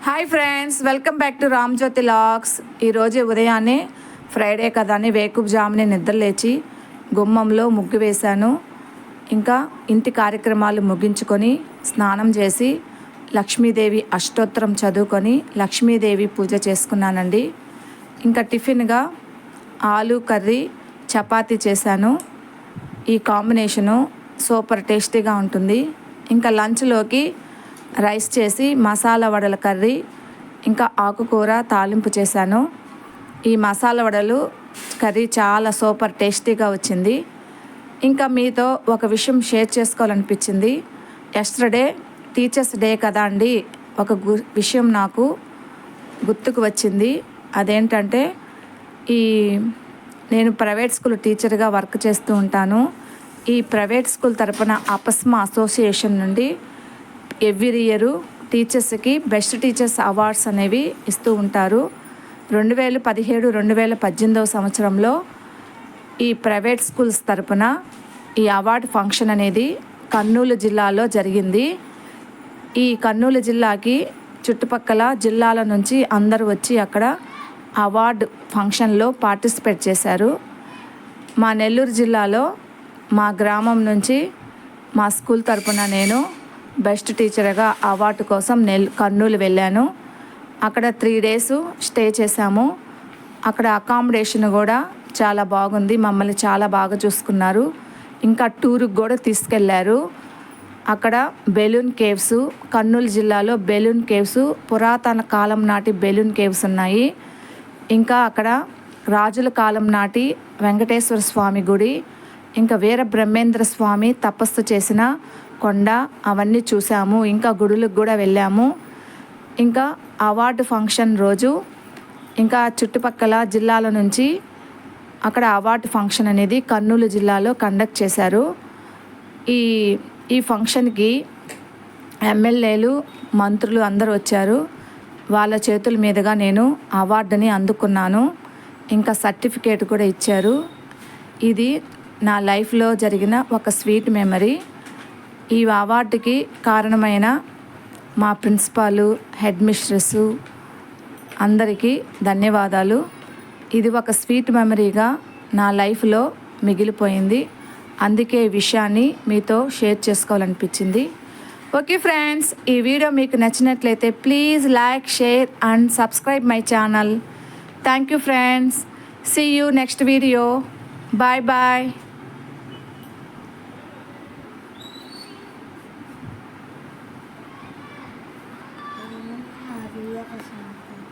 Hi friends, welcome back to Ramjyoti logs. ఈరోజు ఉదయాన్నే Friday కదా అని వేకువ జామునే నిద్రలేచి గుమ్మంలో ముగ్గు వేశాను. ఇంకా ఇంటి కార్యక్రమాలు ముగించుకొని స్నానం చేసి లక్ష్మీదేవి అష్టోత్తరం చదువుకొని లక్ష్మీదేవి పూజ చేసుకున్నానండి. ఇంకా టిఫిన్గా ఆలు కర్రీ చపాతీ చేశాను. ఈ కాంబినేషను సూపర్ టేస్టీగా ఉంటుంది. ఇంకా లంచ్లోకి రైస్ చేసి మసాలా వడల కర్రీ ఇంకా ఆకుకూర తాలింపు చేశాను. ఈ మసాలా వడలు కర్రీ చాలా సూపర్ టేస్టీగా వచ్చింది. ఇంకా మీతో ఒక విషయం షేర్ చేసుకోవాలనిపించింది. ఎస్టర్డే టీచర్స్ డే కదా అండి, ఒక విషయం నాకు గుర్తుకు వచ్చింది. అదేంటంటే నేను ప్రైవేట్ స్కూల్ టీచర్గా వర్క్ చేస్తూ ఉంటాను. ఈ ప్రైవేట్ స్కూల్ తరపున అపస్మా అసోసియేషన్ నుండి ఎవ్రీ ఇయర్ టీచర్స్కి బెస్ట్ టీచర్స్ అవార్డ్స్ అనేవి ఇస్తూ ఉంటారు. 2017-2018 సంవత్సరంలో ఈ ప్రైవేట్ స్కూల్స్ తరపున ఈ అవార్డు ఫంక్షన్ అనేది కర్నూలు జిల్లాలో జరిగింది. ఈ కర్నూలు జిల్లాకి చుట్టుపక్కల జిల్లాల నుంచి అందరూ వచ్చి అక్కడ అవార్డు ఫంక్షన్లో పార్టిసిపేట్ చేశారు. మా నెల్లూరు జిల్లాలో మా గ్రామం నుంచి మా స్కూల్ తరపున నేను బెస్ట్ టీచర్గా అవార్డు కోసం కర్నూలు వెళ్ళాను. అక్కడ 3 days స్టే చేశాము. అక్కడ అకామిడేషన్ కూడా చాలా బాగుంది. మమ్మల్ని చాలా బాగా చూసుకున్నారు. ఇంకా టూర్కి కూడా తీసుకెళ్లారు. అక్కడ బెలూన్ కేవ్స్, కర్నూలు జిల్లాలో బెలూన్ కేవ్స్, పురాతన కాలం నాటి బెలూన్ కేవ్స్ ఉన్నాయి. ఇంకా అక్కడ రాజుల కాలం నాటి వెంకటేశ్వర స్వామి గుడి, ఇంకా వీర బ్రహ్మేంద్ర స్వామి తపస్సు చేసిన కొండ అవన్నీ చూసాము. ఇంకా గుడులకు కూడా వెళ్ళాము. ఇంకా అవార్డు ఫంక్షన్ రోజు ఇంకా చుట్టుపక్కల జిల్లాల నుంచి అక్కడ అవార్డు ఫంక్షన్ అనేది కర్నూలు జిల్లాలో కండక్ట్ చేశారు. ఈ ఫంక్షన్కి ఎమ్మెల్యేలు, మంత్రులు అందరూ వచ్చారు. వాళ్ళ చేతుల మీదుగా నేను అవార్డుని అందుకున్నాను. ఇంకా సర్టిఫికేట్ కూడా ఇచ్చారు. ఇది నా లైఫ్లో జరిగిన ఒక స్వీట్ మెమరీ. ఈ అవార్డుకి కారణమైన మా ప్రిన్సిపాలు, హెడ్ మిస్ట్రెస్ అందరికీ ధన్యవాదాలు. ఇది ఒక స్వీట్ మెమరీగా నా లైఫ్లో మిగిలిపోయింది. అందుకే ఈ విషయాన్ని మీతో షేర్ చేసుకోవాలనిపించింది. ఓకే ఫ్రెండ్స్, ఈ వీడియో మీకు నచ్చినట్లయితే please like, share and subscribe my channel. Thank you friends. See you next video. Bye bye. Había pasado.